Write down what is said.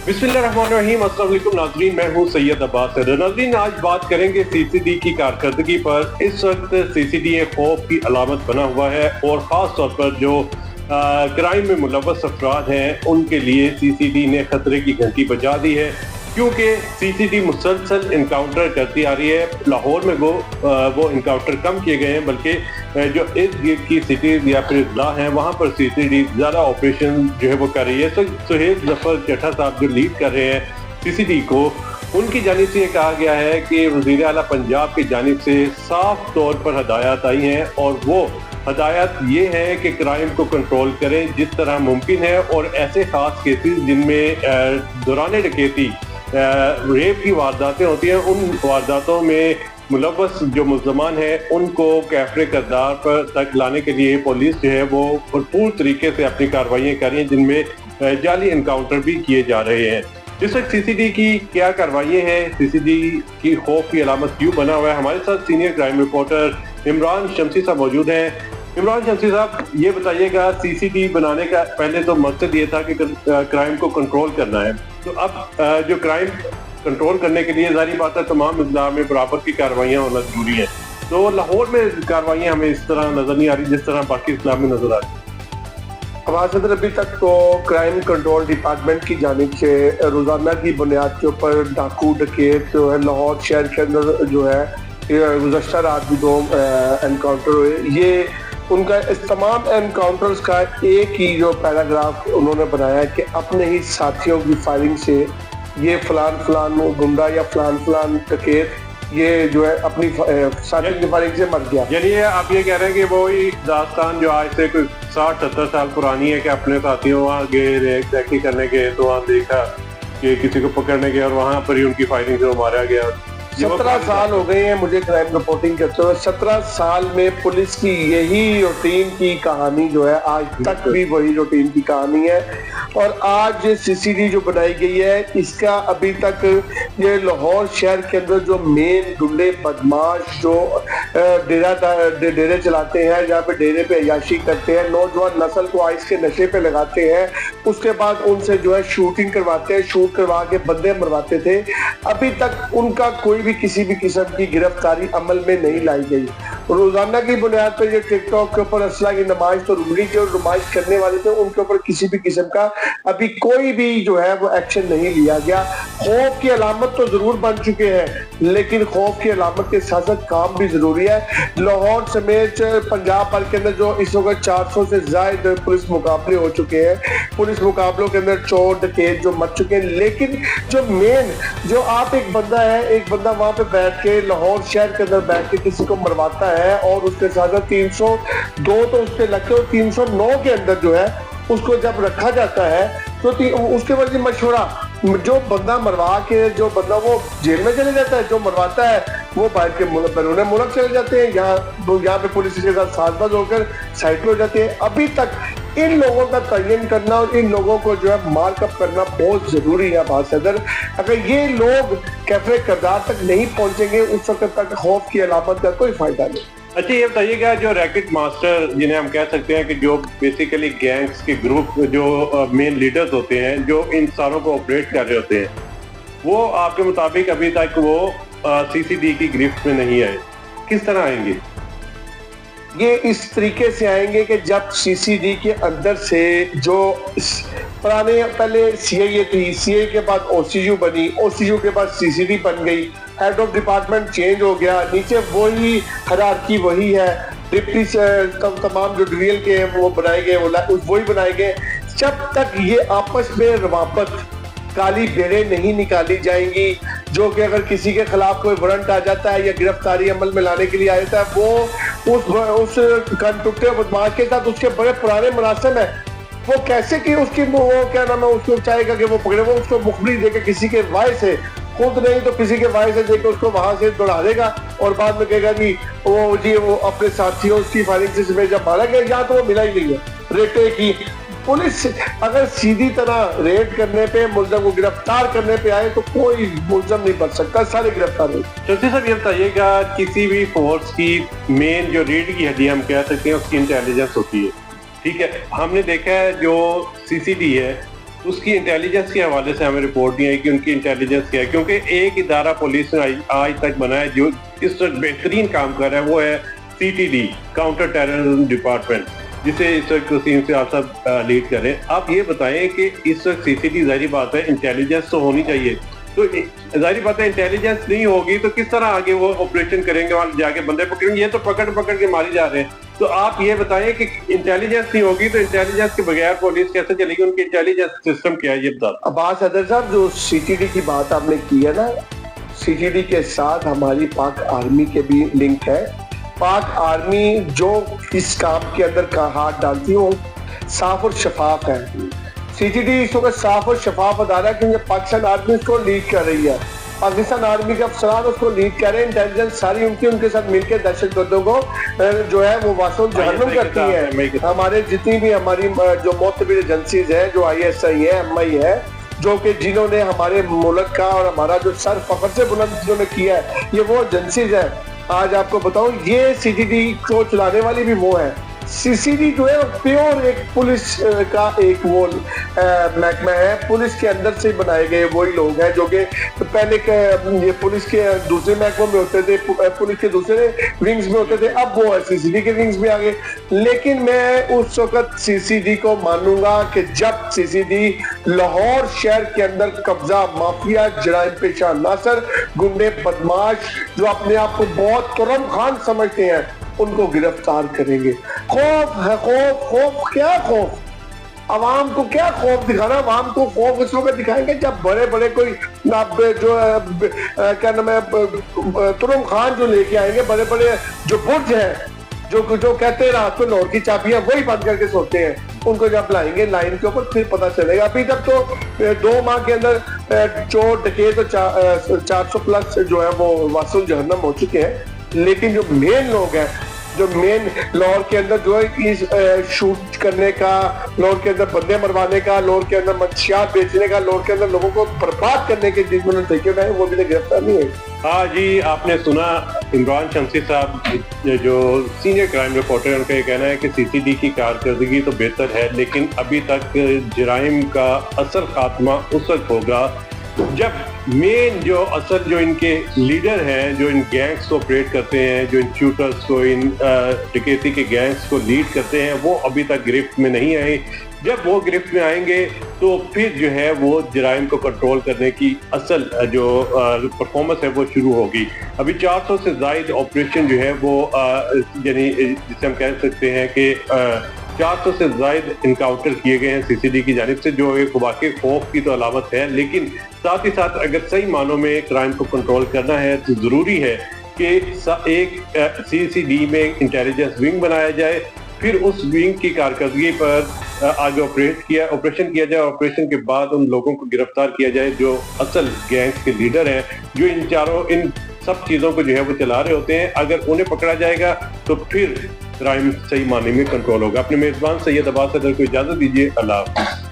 बिस्मिल्लाहिर्रहमानिर्रहीम। अस्सलाम वालेकुम नाज़रीन, मैं हूँ सैयद अब्बास। नाज़रीन, आज बात करेंगे सीसीडी की कारकर्दगी पर। इस वक्त सीसीडी एक खौफ की अलामत बना हुआ है और ख़ास तौर पर जो क्राइम में मुलव्वस अफराद हैं उनके लिए सीसीडी ने खतरे की घंटी बजा दी है, क्योंकि सीसीडी मुसलसल इनकाउंटर करती आ रही है। लाहौर में वो इनकाउंटर कम किए गए हैं, बल्कि जो इर्द गिर्द की सिटीज़ या फिर अजला हैं वहाँ पर सीसीडी ज़्यादा ऑपरेशन जो है वो कर रही है। तो सुहेल जफर चट्टा साहब जो लीड कर रहे हैं सीसीडी को, उनकी जानिब से ये कहा गया है कि वज़ीर आला पंजाब की जानिब से साफ तौर पर हदायत आई हैं, और वो हदायत ये है कि क्राइम को कंट्रोल करें जिस तरह मुमकिन है, और ऐसे ख़ास केसेस जिनमें दौरान डकैती रेप की वारदातें होती हैं, उन वारदातों में मुलव्वस जो मुल्ज़मान हैं उनको कैफरे करदार पर तक लाने के लिए पुलिस जो है वो भरपूर तरीके से अपनी कार्रवाइयाँ कर रही हैं, जिनमें जाली इनकाउंटर भी किए जा रहे हैं। इस वक्त सीसीडी की क्या कार्रवाइयाँ हैं, सीसीडी की खौफ की अलामत क्यों बना हुआ है, हमारे साथ सीनियर क्राइम रिपोर्टर इमरान शमसी साहब मौजूद हैं। इमरान शमसी साहब, ये बताइएगा, सीसीडी बनाने का पहले तो मकसद ये था कि क्राइम को कंट्रोल करना है, तो अब जो क्राइम कंट्रोल करने के लिए जाहिर बात है तमाम अजला में बराबर की कार्रवाइयाँ होना जरूरी है। तो लाहौर में कार्रवाइयाँ हमें इस तरह नजर नहीं आ रही जिस तरह बाकी इस्लाम में नजर आ रही। सदर, अभी तक तो क्राइम कंट्रोल डिपार्टमेंट की जानिब से रोजाना की बुनियाद के ऊपर डाकू डकैत जो है लाहौर शहर के अंदर जो है गुज़श्ता रात भी 2 एनकाउंटर हुए। ये उनका इस तमाम एनकाउंटर्स का एक ही जो पैराग्राफ उन्होंने बनाया है कि अपने ही साथियों की फायरिंग से ये फलान गुंडा या फलान डकैत ये जो है अपनी साथियों की फायरिंग से मर गया। यानी आप ये कह रहे हैं कि वो ही दास्तान जो आज से कोई 60-70 साल पुरानी है कि अपने साथियों वहाँ गए रेकी करने गए तो वहाँ देखा कि किसी को पकड़ने गए और वहाँ पर ही उनकी फायरिंग से वो मारा गया। 17 साल हो गए हैं मुझे क्राइम रिपोर्टिंग करते हुए। 17 साल में पुलिस की यही रूटीन की कहानी जो है आज तक भी वही रूटीन की कहानी है। और आज सीसीडी जो बनाई गई है इसका अभी तक ये लाहौर शहर के अंदर जो मेन गुंडे बदमाश जो डेरे चलाते हैं, जहाँ पे डेरे पे अयाशी करते हैं, नौजवान नस्ल को आइस के नशे पे लगाते हैं, उसके बाद उनसे जो है शूटिंग करवाते हैं, शूट करवा के बंदे मरवाते थे, अभी तक उनका कोई भी किसी भी किस्म की गिरफ्तारी अमल में नहीं लाई गई। रोजाना की बुनियाद पर ये टिकटॉक के ऊपर असला की नुमाइश तो रुमरी जो नुमाइश करने वाले थे उनके ऊपर किसी भी किस्म का अभी कोई भी जो है वो एक्शन नहीं लिया गया। खौफ की अलामत तो जरूर बन चुके हैं, लेकिन खौफ की अलामत के साथ साथ काम भी जरूरी है। लाहौर समेत पंजाब भर के अंदर जो इस वक्त 400 से ज्यादा पुलिस मुकाबले हो चुके हैं। पुलिस मुकाबलों के अंदर चोर डकैत जो मर चुके हैं, लेकिन जो मेन जो आप एक बंदा वहां पे बैठ के लाहौर शहर के अंदर बैठ के किसी को मरवाता है और उसके साथ 302 तो उसके लगते और 309 के अंदर जो है उसको जब रखा जाता है तो उसके बाद मशवरा जो बंदा मरवा के जो बंदा वो जेल में चले जाता है, जो मरवाता है वो बाहर के मुल्क चले जाते हैं, यहाँ पे पुलिस के साथ साजबाज होकर साइड पे हो जाते हैं। अभी तक इन लोगों का तयन करना और इन लोगों को जो है मार्कअप करना बहुत जरूरी है बात सदर। अगर ये लोग कैफे करदार तक नहीं पहुंचेंगे उस वक्त तक खौफ की अलामत का कोई फायदा नहीं। अच्छा, ये बताइएगा, जो रैकेट मास्टर जिन्हें हम कह सकते हैं कि जो बेसिकली गैंग्स के ग्रुप जो मेन लीडर्स होते हैं जो इन सारों को ऑपरेट कर रहे होते हैं, वो आपके मुताबिक अभी तक वो सीसीडी की गिरफ्त में नहीं आए, किस तरह आएंगे? ये इस तरीके से आएंगे कि जब सीसीडी के अंदर से जो पुराने पहले सीआईए थी, सीआईए के बाद ओसीयू बनी, ओसीयू के बाद सीसीडी बन गई, हेड ऑफ डिपार्टमेंट चेंज हो गया, नीचे वही हायरार्की वही है, डिप्टी तमाम जो डीएल के हैं वो बनाए गए, वही बनाए गए। जब तक ये आपस में रवाबत काली बेड़े नहीं निकाली जाएंगी, जो कि अगर किसी के खिलाफ कोई वारंट आ जाता है या गिरफ्तारी अमल में लाने के लिए आ जाता है, वो उस कनटुटे बदमाश के साथ उसके बड़े पुराने मुनासिब है, वो कैसे कि उसकी वो क्या नाम है उसको चाहेगा कि वो पकड़े, वो उसको मुखबिरी देके किसी के वाय से खुद नहीं तो किसी के वाय से देकर उसको वहां से दौड़ा देगा और बाद में कहेगा कि वो अपने साथियों उसकी फायरिंग से जब मारा गया, यहाँ तो वो मिला ही नहीं है। रेटे की पुलिस अगर सीधी तरह रेड करने पे मुल्ज़म को गिरफ्तार करने पे आए तो कोई मुल्ज़म नहीं बच सकता, सारे गिरफ्तार हो। चौधरी साहब, ये बताइएगा, किसी भी फोर्स की मेन जो रीढ़ की हड्डी हम कह सकते हैं उसकी इंटेलिजेंस होती है, ठीक है। हमने देखा है जो सीसीडी है उसकी इंटेलिजेंस के हवाले से हमें रिपोर्ट नहीं आई कि उनकी इंटेलिजेंस क्या है, क्योंकि एक इदारा पुलिस ने आज तक बना है जो इस वक्त बेहतरीन काम कर रहा है, वो है CTD, काउंटर टेररिज्म डिपार्टमेंट, जिसे इस वक्त वसीम सियाल साहब लीड कर रहे हैं। आप ये बताएं कि इस वक्त CCD, जाहिर बात है इंटेलिजेंस तो होनी चाहिए, तो जाहिर बात है इंटेलिजेंस नहीं होगी तो किस तरह आगे वो ऑपरेशन करेंगे, वहां जाके बंदे पकड़ेंगे, ये तो पकड़ पकड़ के मारे जा रहे हैं। तो आप ये बताएं कि इंटेलिजेंस नहीं होगी तो इंटेलिजेंस के बगैर पुलिस कैसे चलेगी, उनकी इंटेलिजेंस सिस्टम क्या है ये बता। अब्बास हैदर साहब, जो CTD की बात आपने की है ना, CTD के साथ हमारी पाक आर्मी के भी लिंक है। पाक आर्मी जो इस काम के अंदर का हाथ डालती है वो साफ और शफाफ है। CTD इस वक्त साफ और शफाफ अदारा है क्योंकि पाकिस्तान आर्मी उसको लीड कर रही है, पाकिस्तान आर्मी के अफसरान उसको लीड कर रहे हैं, इंटेलिजेंस सारी उनके साथ मिलकर दहशतगर्दों को जो है वो वासुल जहन्नुम करती है। हमारे जितनी भी हमारी जो मोतबर एजेंसीज है, जो ISI है, MI है, जो कि जिन्होंने हमारे मुल्क का और हमारा जो सर फख्र से बुलंद जिन्होंने किया है, ये वो एजेंसीज है। आज आपको बताऊं, ये CTD को चलाने वाली भी वो है। CCD जो है प्योर एक पुलिस का एक वो महकमा है, पुलिस के अंदर से बनाए गए वही लोग हैं जो कि पहले ये पुलिस के दूसरे महकमों में होते थे, पुलिस के दूसरे विंग्स में होते थे, अब वो CCD के विंग्स में आ गए। लेकिन मैं उस वक्त CCD को मानूंगा कि जब CCD लाहौर शहर के अंदर कब्जा माफिया, जराइम पेशा अनासर, गुंडे, बदमाश जो अपने आप को बहुत तुरम खान समझते हैं, उनको गिरफ्तार करेंगे। खौफ है, खौफ क्या खौफ, अवाम को क्या खौफ दिखाना, अवाम को खौफ इस वक्त दिखाएंगे जब बड़े बड़े कोई जो क्या नाम है तुरम खान जो लेके आएंगे, बड़े बड़े जो बुर्ज हैं, जो कहते हैं रात को लाहौर की चाबियां वही बंद करके सोते हैं, उनको जब लाएंगे लाइन के ऊपर फिर पता चलेगा। अभी तक तो 2 माह के अंदर चोर डकैत तो 400 प्लस जो है वो वासुल जहन्नम हो चुके हैं। लेकिन जो मेन लोग हैं, जो मेन लाहौर के अंदर जो है शूट करने का, लाहौर के अंदर बंदे मरवाने का, लाहौर के अंदर मंशियात बेचने का, लाहौर के अंदर लोगों को बर्बाद करने के जिन्होंने ठेके उठाए, वो भी गिरफ्तार नहीं है। हाँ जी, आपने सुना इमरान शमसी साहब जो सीनियर क्राइम रिपोर्टर हैं, उनका ये कहना है कि CCD की कारकर्दगी तो बेहतर है, लेकिन अभी तक जराइम का असल खात्मा उस वक्त होगा जब मेन जो असल जो इनके लीडर हैं, जो इन गैंग्स को ऑपरेट करते हैं, जो इन शूटर्स को, इन डकैती के गैंग्स को लीड करते हैं, वो अभी तक गिरफ्त में नहीं आए। जब वो गिरफ्त में आएंगे तो फिर जो है वो जराइम को कंट्रोल करने की असल जो परफॉर्मेंस है वो शुरू होगी। अभी 400 से ज़ायद ऑपरेशन जो है वो यानी जिसे हम कह सकते हैं कि 400 से ज़ायद इनकाउंटर किए गए हैं CCD की जानिब से, जो एक वाकई खौफ की तो अलामत है। लेकिन साथ ही साथ अगर सही मानों में क्राइम को कंट्रोल करना है तो ज़रूरी है कि एक CCD में इंटेलिजेंस विंग बनाया जाए, फिर उस विंग की कारकर्दगी पर आगे ऑपरेशन किया जाए, ऑपरेशन के बाद उन लोगों को गिरफ्तार किया जाए जो असल गैंग्स के लीडर हैं, जो इन सब चीज़ों को जो है वो चला रहे होते हैं। अगर उन्हें पकड़ा जाएगा तो फिर क्राइम सही मायने में कंट्रोल होगा। अपने मेजबान सैयद अब्बास हैदर को इजाज़त दीजिए। अल्लाह हाफ़िज़।